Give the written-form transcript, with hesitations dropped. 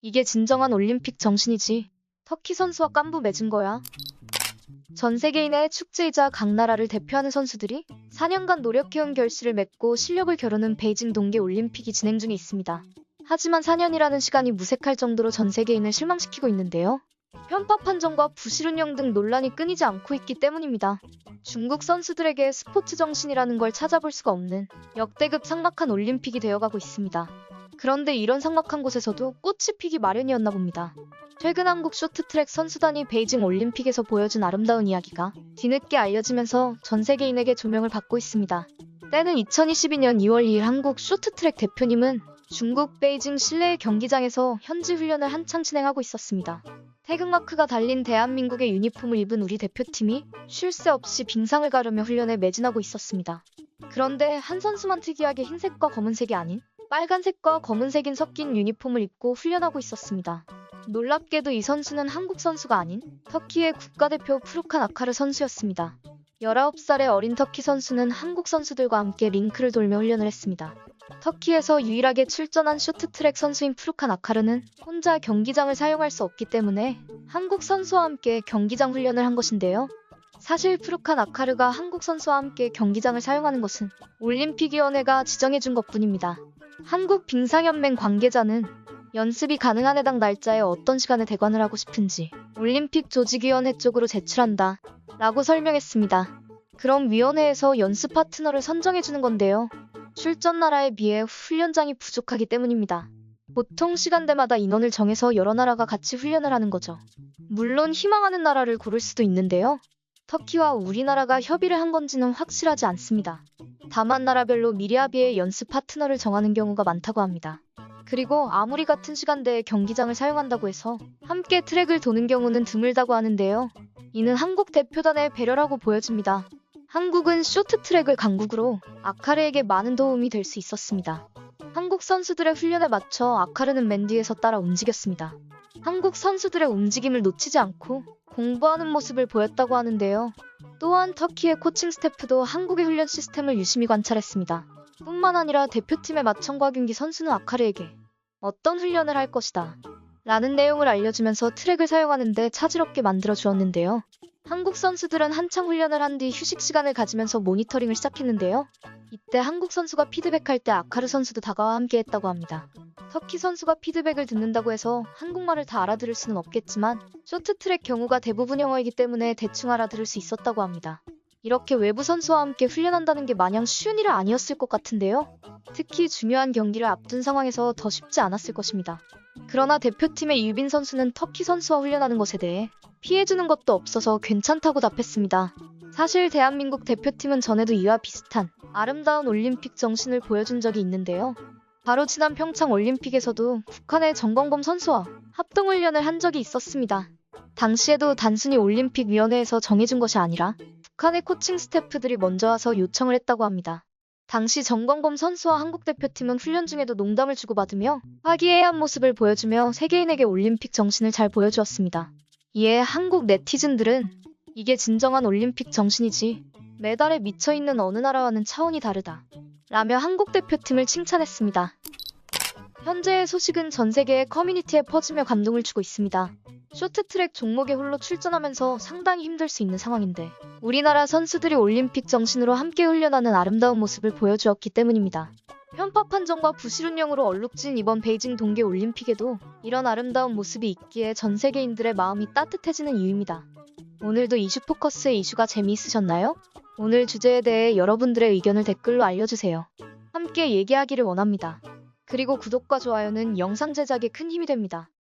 이게 진정한 올림픽 정신이지. 터키 선수와 깐부 맺은 거야. 전 세계인의 축제이자 각 나라를 대표하는 선수들이 4년간 노력해온 결실을 맺고 실력을 겨루는 베이징 동계 올림픽이 진행 중에 있습니다. 하지만 4년이라는 시간이 무색할 정도로 전 세계인을 실망시키고 있는데요. 편파 판정과 부실 운영 등 논란이 끊이지 않고 있기 때문입니다. 중국 선수들에게 스포츠 정신이라는 걸 찾아볼 수가 없는 역대급 삭막한 올림픽이 되어가고 있습니다. 그런데 이런 삭막한 곳에서도 꽃이 피기 마련이었나 봅니다. 최근 한국 쇼트트랙 선수단이 베이징 올림픽에서 보여준 아름다운 이야기가 뒤늦게 알려지면서 전 세계인에게 조명을 받고 있습니다. 때는 2022년 2월 2일 한국 쇼트트랙 대표님은 중국 베이징 실내 경기장에서 현지 훈련을 한창 진행하고 있었습니다. 태극마크가 달린 대한민국의 유니폼을 입은 우리 대표팀이 쉴 새 없이 빙상을 가르며 훈련에 매진하고 있었습니다. 그런데 한 선수만 특이하게 흰색과 검은색이 아닌 빨간색과 검은색이 섞인 유니폼을 입고 훈련하고 있었습니다. 놀랍게도 이 선수는 한국 선수가 아닌 터키의 국가대표 푸르칸 아카르 선수였습니다. 19살의 어린 터키 선수는 한국 선수들과 함께 링크를 돌며 훈련을 했습니다. 터키에서 유일하게 출전한 쇼트트랙 선수인 푸르칸 아카르는 혼자 경기장을 사용할 수 없기 때문에 한국 선수와 함께 경기장 훈련을 한 것인데요. 사실 푸르칸 아카르가 한국 선수와 함께 경기장을 사용하는 것은 올림픽위원회가 지정해준 것뿐입니다. 한국 빙상연맹 관계자는 연습이 가능한 해당 날짜에 어떤 시간에 대관을 하고 싶은지 올림픽 조직위원회 쪽으로 제출한다 라고 설명했습니다. 그럼 위원회에서 연습 파트너를 선정해주는 건데요. 출전 나라에 비해 훈련장이 부족하기 때문입니다. 보통 시간대마다 인원을 정해서 여러 나라가 같이 훈련을 하는 거죠. 물론 희망하는 나라를 고를 수도 있는데요. 터키와 우리나라가 협의를 한 건지는 확실하지 않습니다. 다만 나라별로 미리 합의해 연습 파트너를 정하는 경우가 많다고 합니다. 그리고 아무리 같은 시간대에 경기장을 사용한다고 해서 함께 트랙을 도는 경우는 드물다고 하는데요. 이는 한국 대표단의 배려라고 보여집니다. 한국은 쇼트트랙을 강국으로 아카르에게 많은 도움이 될 수 있었습니다. 한국 선수들의 훈련에 맞춰 아카르는 맨 뒤에서 따라 움직였습니다. 한국 선수들의 움직임을 놓치지 않고 공부하는 모습을 보였다고 하는데요. 또한 터키의 코칭 스태프도 한국의 훈련 시스템을 유심히 관찰했습니다. 뿐만 아니라 대표팀의 마청과 균기 선수는 아카르에게 어떤 훈련을 할 것이다 라는 내용을 알려주면서 트랙을 사용하는 데 차질없게 만들어 주었는데요. 한국 선수들은 한창 훈련을 한 뒤 휴식 시간을 가지면서 모니터링을 시작했는데요. 이때 한국 선수가 피드백할 때 아카르 선수도 다가와 함께 했다고 합니다. 터키 선수가 피드백을 듣는다고 해서 한국말을 다 알아들을 수는 없겠지만 쇼트트랙 경우가 대부분 영어이기 때문에 대충 알아들을 수 있었다고 합니다. 이렇게 외부 선수와 함께 훈련한다는 게 마냥 쉬운 일은 아니었을 것 같은데요. 특히 중요한 경기를 앞둔 상황에서 더 쉽지 않았을 것입니다. 그러나 대표팀의 유빈 선수는 터키 선수와 훈련하는 것에 대해 피해주는 것도 없어서 괜찮다고 답했습니다. 사실 대한민국 대표팀은 전에도 이와 비슷한 아름다운 올림픽 정신을 보여준 적이 있는데요. 바로 지난 평창 올림픽에서도 북한의 정광범 선수와 합동훈련을 한 적이 있었습니다. 당시에도 단순히 올림픽위원회에서 정해준 것이 아니라 북한의 코칭 스태프들이 먼저 와서 요청을 했다고 합니다. 당시 정광범 선수와 한국 대표팀은 훈련 중에도 농담을 주고받으며 화기애애한 모습을 보여주며 세계인에게 올림픽 정신을 잘 보여주었습니다. 이에 한국 네티즌들은 이게 진정한 올림픽 정신이지 메달에 미쳐있는 어느 나라와는 차원이 다르다 라며 한국 대표팀을 칭찬했습니다. 현재의 소식은 전 세계의 커뮤니티에 퍼지며 감동을 주고 있습니다. 쇼트트랙 종목에 홀로 출전하면서 상당히 힘들 수 있는 상황인데 우리나라 선수들이 올림픽 정신으로 함께 훈련하는 아름다운 모습을 보여주었기 때문입니다. 편파 판정과 부실 운영으로 얼룩진 이번 베이징 동계 올림픽에도 이런 아름다운 모습이 있기에 전 세계인들의 마음이 따뜻해지는 이유입니다. 오늘도 이슈 포커스의 이슈가 재미있으셨나요? 오늘 주제에 대해 여러분들의 의견을 댓글로 알려주세요. 함께 얘기하기를 원합니다. 그리고 구독과 좋아요는 영상 제작에 큰 힘이 됩니다.